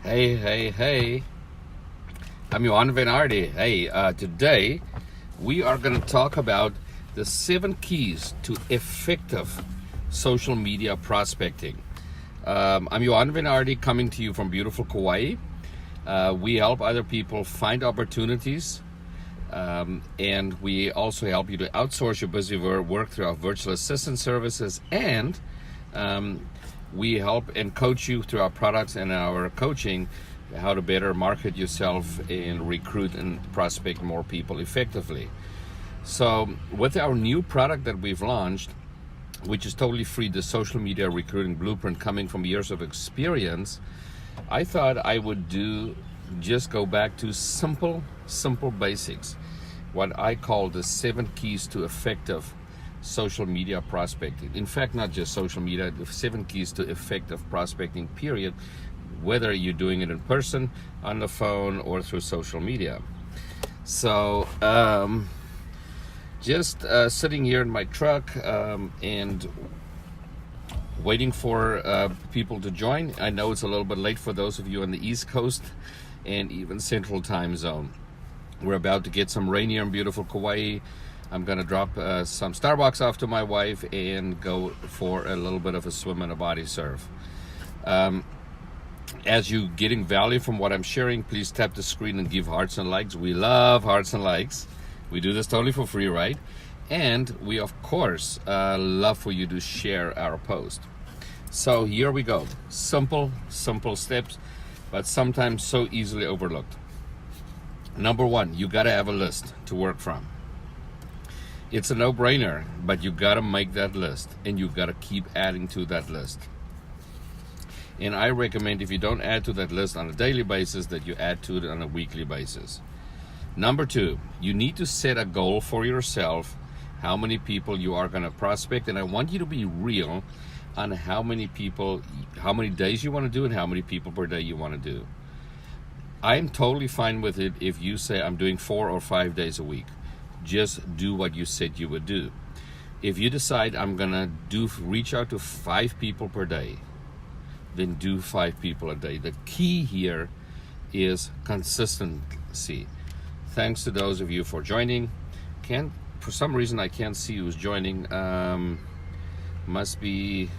Hey, hey, hey. I'm Johan Venardi. Hey, today we are going to talk about the 7 keys to effective social media prospecting. I'm Johan Venardi coming to you from beautiful Kauai. We help other people find opportunities, and we also help you to outsource your busy work through our virtual assistant services, and we help and coach you through our products and our coaching how to better market yourself and recruit and prospect more people effectively. So with our new product that we've launched, which is totally free, the Social Media Recruiting Blueprint, coming from years of experience, I thought I would just go back to simple basics, what I call the 7 keys to effective social media prospecting. In fact, not just social media, the 7 keys to effective prospecting, period, whether you're doing it in person, on the phone, or through social media. So just sitting here in my truck and waiting for people to join. I know it's a little bit late for those of you on the East Coast and even Central Time Zone. We're about to get some rain here in beautiful Kauai. I'm going to drop some Starbucks off to my wife and go for a little bit of a swim and a body surf. As you getting value from what I'm sharing, please tap the screen and give hearts and likes. We love hearts and likes. We do this totally for free, right? And we, of course, love for you to share our post. So here we go. Simple steps, but sometimes so easily overlooked. Number 1, you got to have a list to work from. It's a no-brainer, but you got to make that list, and you got to keep adding to that list. And I recommend, if you don't add to that list on a daily basis, that you add to it on a weekly basis. Number 2, you need to set a goal for yourself, how many people you are going to prospect, and I want you to be real on how many days you want to do and how many people per day you want to do. I'm totally fine with it if you say I'm doing 4 or 5 days a week. Just do what you said you would do. If you decide I'm gonna reach out to 5 people per day, then do 5 people a day. The key here is consistency. Thanks to those of you for joining. For some reason I can't see who's joining. Must be,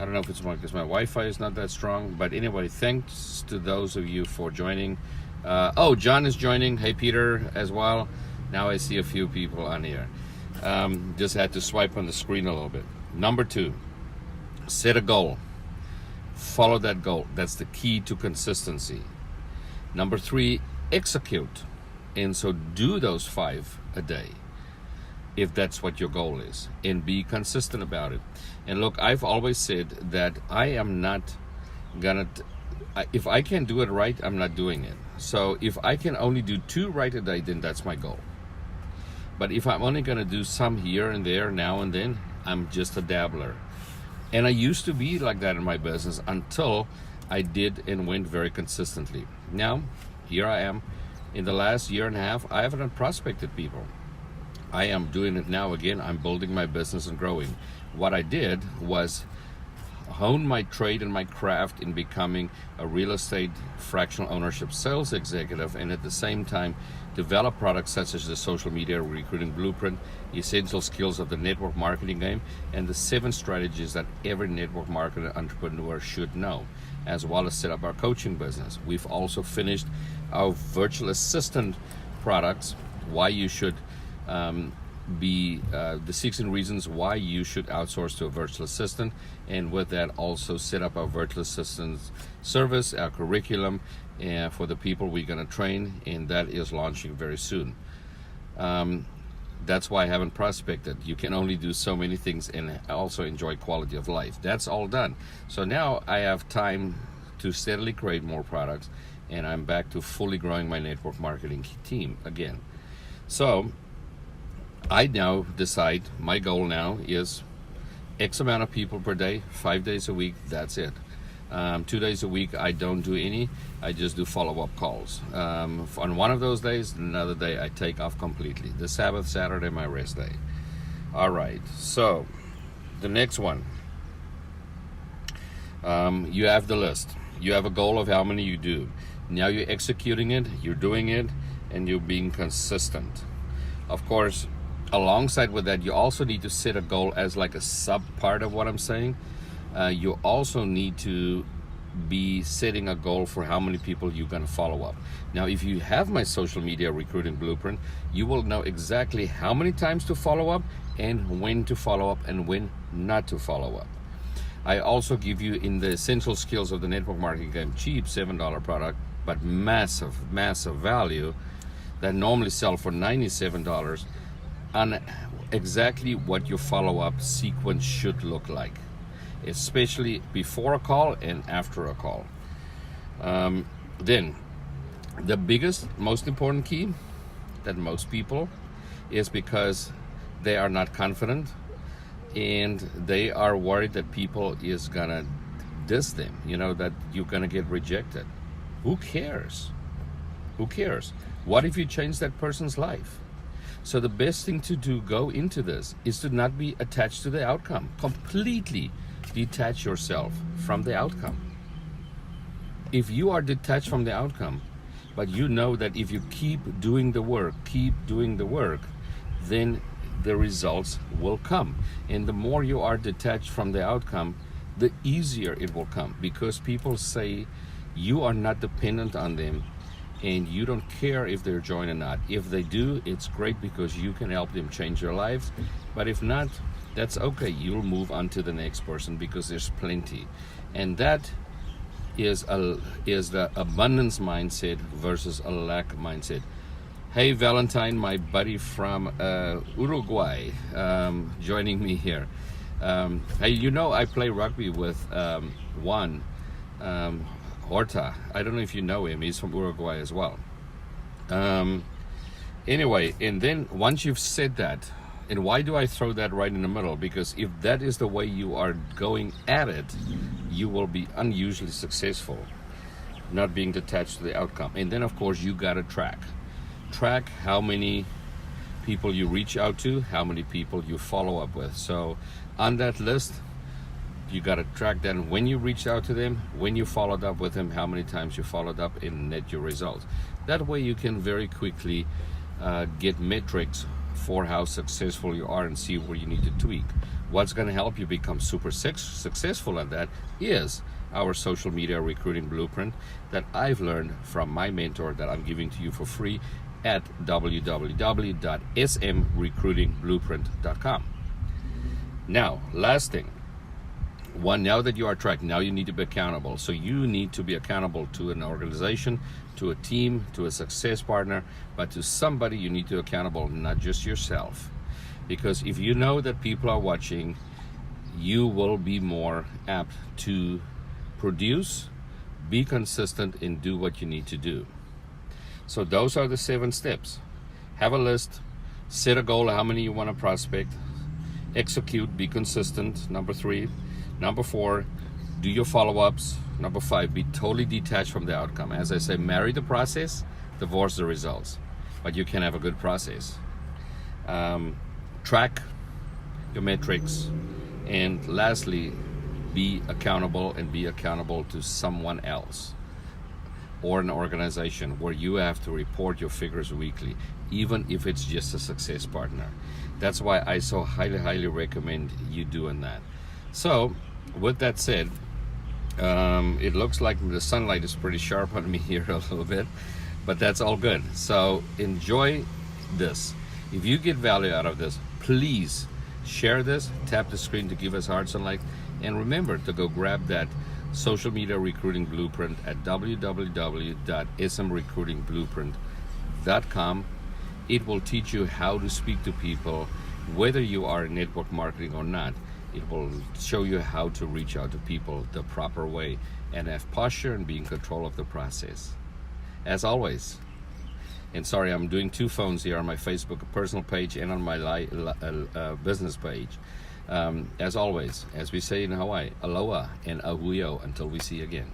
I don't know if it's because my Wi-Fi is not that strong, but anyway, thanks to those of you for joining. John is joining. Hey, Peter as well. Now I see a few people on here. Just had to swipe on the screen a little bit. Number 2, set a goal. Follow that goal. That's the key to consistency. Number 3, execute. And so do those 5 a day, if that's what your goal is, and be consistent about it. And look, I've always said that I am not gonna, if I can do it right, I'm not doing it. So if I can only do 2 right a day, then that's my goal. But if I'm only gonna do some here and there, now and then, I'm just a dabbler. And I used to be like that in my business until I did and went very consistently. Now, here I am. In the last year and a half, I haven't prospected people. I am doing it now again. I'm building my business and growing. What I did was hone my trade and my craft in becoming a real estate fractional ownership sales executive, and at the same time develop products such as the Social Media Recruiting Blueprint, essential skills of the network marketing game, and the 7 strategies that every network marketer entrepreneur should know, as well as set up our coaching business. We've also finished our virtual assistant products, why you should the 16 reasons why you should outsource to a virtual assistant, and with that also set up our virtual assistant service, our curriculum, for the people we're going to train, and that is launching very soon. That's why I haven't prospected. You can only do so many things and also enjoy quality of life. That's all done. So now I have time to steadily create more products, and I'm back to fully growing my network marketing team again. So I now decide my goal now is X amount of people per day, 5 days a week, that's it. 2 days a week, I don't do any. I just do follow-up calls. On one of those days, another day I take off completely. The Sabbath, Saturday, my rest day. All right, so the next one. You have the list. You have a goal of how many you do. Now you're executing it, you're doing it, and you're being consistent. Of course, alongside with that, you also need to set a goal as like a sub part of what I'm saying. You also need to be setting a goal for how many people you're going to follow up. Now, if you have my social media recruiting blueprint, you will know exactly how many times to follow up and when to follow up and when not to follow up. I also give you in the essential skills of the network marketing game, cheap $7 product, but massive value that normally sell for $97 on exactly what your follow-up sequence should look like, especially before a call and after a call. Then the biggest, most important key that most people is because they are not confident and they are worried that people is gonna diss them, that you're gonna get rejected. Who cares? Who cares? What if you change that person's life? So the best thing to do go into this is to not be attached to the outcome. Completely detach yourself from the outcome. If you are detached from the outcome, but you know that if you keep doing the work, then the results will come. And the more you are detached from the outcome, the easier it will come, because people say you are not dependent on them and you don't care if they're joined or not. If they do, it's great because you can help them change their lives. But if not, that's okay. You'll move on to the next person because there's plenty. And that is the abundance mindset versus a lack mindset. Hey, Valentine, my buddy from Uruguay, joining me here. Hey, I play rugby with Juan Horta. I don't know if you know him. He's from Uruguay as well. Anyway, and then once you've said that, and why do I throw that right in the middle? Because if that is the way you are going at it, you will be unusually successful, not being detached to the outcome. And then, of course, you got to track how many people you reach out to, how many people you follow up with. So on that list, you got to track then when you reached out to them, when you followed up with them, how many times you followed up, and net your results. That way you can very quickly get metrics for how successful you are and see where you need to tweak. What's going to help you become super successful at that is our social media recruiting blueprint that I've learned from my mentor that I'm giving to you for free at www.smrecruitingblueprint.com. Now, last thing. Now that you are tracked, now you need to be accountable. So you need to be accountable to an organization, to a team, to a success partner, but to somebody you need to be accountable, not just yourself. Because if you know that people are watching, you will be more apt to produce, be consistent, and do what you need to do. So those are the 7 steps. Have a list, set a goal, how many you want to prospect, execute, be consistent, number 3. Number 4, do your follow-ups. Number 5, be totally detached from the outcome. As I say, marry the process, divorce the results. But you can have a good process. Track your metrics. And lastly, be accountable, and be accountable to someone else or an organization where you have to report your figures weekly, even if it's just a success partner. That's why I so highly recommend you doing that. So, with that said, it looks like the sunlight is pretty sharp on me here a little bit, but that's all good. So, enjoy this. If you get value out of this, please share this, tap the screen to give us hearts and likes, and remember to go grab that social media recruiting blueprint at www.smrecruitingblueprint.com. It will teach you how to speak to people, whether you are in network marketing or not. It will show you how to reach out to people the proper way and have posture and be in control of the process. As always, and sorry, I'm doing 2 phones here on my Facebook personal page and on my business page. As always, as we say in Hawaii, aloha and ahuio until we see again.